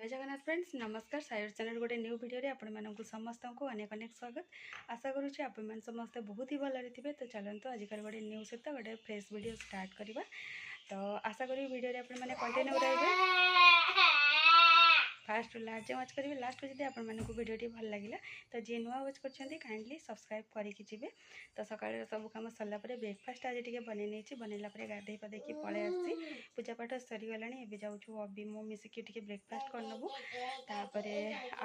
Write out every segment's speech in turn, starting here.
जय जगन्नाथ फ्रेंड्स नमस्कार सायर चैनल गोटे न्यू वीडियो आपण मानक समस्त को अनेक अनेक स्वागत आशा करुँचे आपण समस्ते बहुत ही भल थे। तो चलते आजिकल गोटे न्यू सहित गोटे फ्रेश वीडियो स्टार्ट करवा। तो आशा करी वीडियो आपण मैंने कंटिन्यू रहिए फास्ट लास्ट वाच करेंगे लास्ट को जब आपण भिडियो भल लगे तो जी नुआ वाच कर काइंडली सब्सक्राइब करके जी। तो सकाल सब कम सरला ब्रेकफास्ट आज टे बन बनला गाधे पाधे पलि आसी पूजा पाठ सरीगला एवं जाऊँ अभी मो मिसिकी टे ब्रेकफास्ट करनबू तापर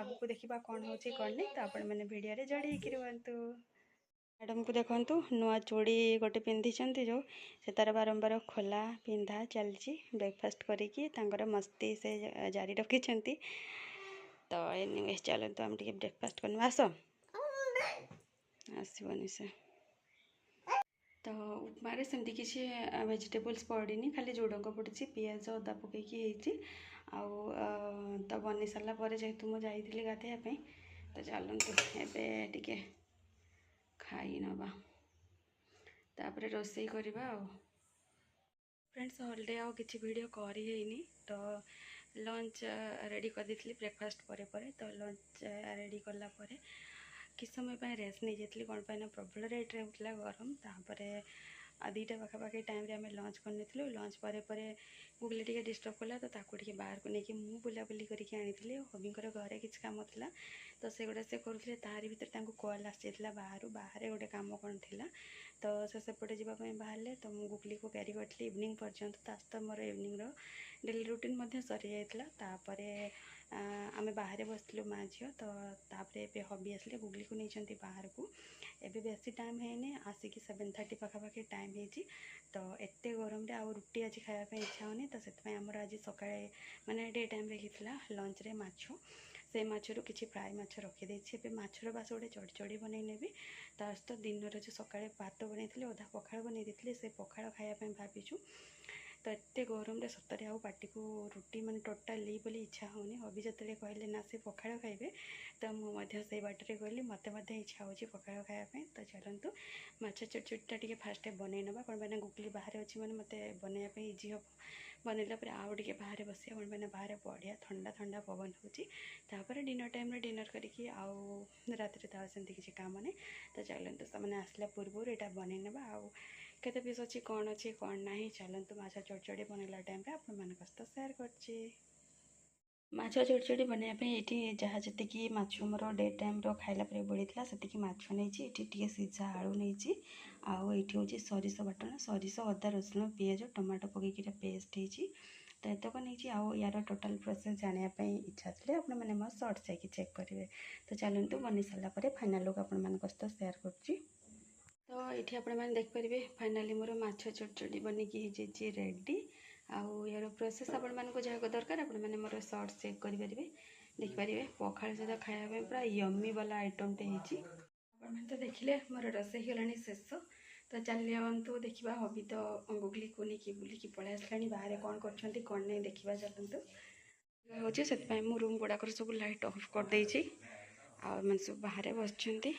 आगू देखा कौन हो कौन नहीं। तो आपण मैंने भिडियो जोड़ी रुहतु। मैडम को देखु नुआ चूड़ी गोटे पिंधि जो से तार बारंबार खोला पिंधा चलती ब्रेकफास्ट करी मस्ती से जारी रखी। तो एनिवे चलते आम टे ब्रेकफास्ट करना आस आसबनी से। तो उपमारे सेमती किसी वेजिटेबल्स पड़नी खाली जोड़क पड़ी पियाज अदा पकईकि तो बनी सारापर जेहेतु मुझे जाइली गाधेवाई तो चलतु एबे खाई नवा तापर रोसई करवा। फ्रेंड्स हॉलिडे आउ किसी वीडियो करनी तो लंच रेडी कर दी ब्रेकफास्ट पर तो लंच रेडी कला किस समय रेस्ट नहीं जाती कौन पाई प्रबल रेट्रे होता गरम तापर दुईटा पाखापाखि टाइम आम लंच कर लंच पर गुगली टे डिस्टर्ब कला तो ताकू बाहर को लेकिन मुझे बुलाबुली करके आनी हबींकर घरे किसी कम था तो से गुड़ा से करुले तारी भितर कॉल आसी बाहर गोटे कम कौन थी तो सेपटे जावाई बाहर तो मुझे गुगली को क्यारी करी इवनिंग पर्यंत तो आज तो मोर इवनिंग डेली रूटीन सरी जापर आम बाहर बसलु माँ झी तो तापर हबी आसले गुगली को नहीं बाहर को एबे बेसी टाइम है आसिक 7:30 पाखापाखि टाइम होती। तो एत गरम आउ रुटी आज खायापी इच्छा होनी तो से आमर आज सका माने डे टाइम होता लंच रे माछ से माछरू किसी फ्राए माछ रखीदे माछर बास गोटे चढ़ी चढ़ी बनई नेबी तो आज तो दिन जो सका भात बनई अधा पखाड़ बनई से पखाड़ खायापी भावीचु। तो एत गरम सतरे आउ पार्टी को रुटी माने टोटाली बोली इच्छा होनी हबी जो कहले ना से पखाड़ खाइबे तो मुझे बाटर कहली मत इच्छा हो पखाड़ खायापी। तो चलतु माछ चटचुटा टे फास्ट बनई ना कौन मैंने गुगली बाहर अच्छी मैंने मत बनवाई इजी हम बनला आउ टे बाहर बस कौन मैंने बाहर बढ़िया ठंडा ठंडा पवन होपर डिनर टाइम डिनर करके आउ रात सेमती किसी काम नहीं। तो चलतु से आसला पूर्व यहाँ बनई ना आउ केते पीस अच्छी कौन ना चलतु माछ चढ़चढ़ी बनला टाइम आपण सहित सेयार कर माछ चढ़चढ़ी बनवाई ये जहाँ जी माछ मोर डे टाइम खाइला बढ़ीला से माछ नहीं टे सीझा आलू नहीं आउे हूँ सरिष बाटना सरिष अदा रसुण पियाज टमाटो पकईकि पेस्ट होती। तो एतक नहीं आउ यार टोटाल प्रोसेस जानापी इच्छा थे आप मो सर्ट जाकि चेक करेंगे। तो चलतु बनी सारापर फाइनाल लुक आपण सहित सेयार कर। तो ये आपने देखिपारे फाइनाली मोर माछ चढ़चढ़ी बनिकी रेडी आउ यार प्रोसेस आपण मानक जहाँ दरकार आपने मोर सर्ट चेक करेंगे देखिपारे पखाड़ सहित खायापी पूरा यमी वाला आइटमटे आपने तो देखिले मोर रोसई गलानी शेष। तो चलतु देखा हबी तो गुगली को लेकिन बुलिकी पलि आसला बाहर कौन कर कौन नहीं देखा चलतु हूँ से मो रूम गुड़ाक सब लाइट ऑफ कर देछि आ मैंने सब बाहर बस देखु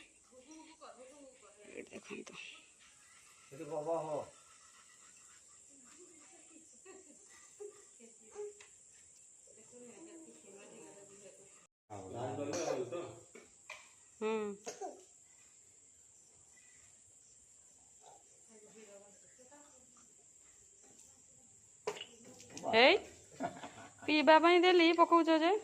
पीवा देली पकाउछ जे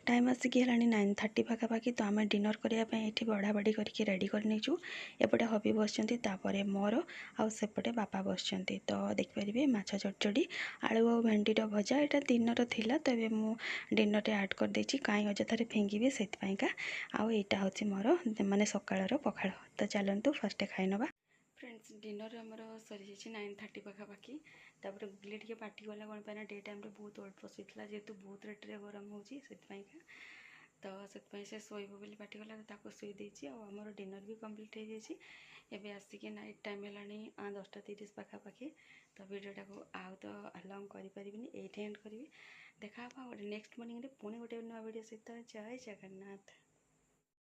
टाइम आसिक है 9:30 पाखापाखि। तो आम डिनर करने ये बड़ा बड़ी करके रेडी करनीचु एपटे हबी बसपर मोर आउपटे बापा बस। तो देखिपारे माछ चढ़चढ़ी आलू और भेंडी भजा यहाँ दिन था तो ये मुझे डिनर ऐड कर देछि कहीं अजथार फेंगी से आईटा हूँ मोर माने सकाळर पखाड़। तो चलतु फास्ट खाई नवा। फ्रेंड्स डिनर आमर सरी जाइए 9:30 पाखापाखि तापर गुगली टे पार्टी गला कौन पाई डे टाइम बहुत ओल्ड बसईला जेहेतु बहुत रेट्रे गरम होती तो से शोब बोली पार्टी गला ताको शुई देछि आमर डिनर भी कम्प्लीट हो जाए। एबे आसिक नाइट टाइम है 10:30 पाखापाखि। तो वीडियोटा को आउ तो लंग करें ये एंड करी देखा गोटे नेक्स्ट मॉर्निंग पुणी गोटे नुआ वीडियो सहित। जय जगन्नाथ।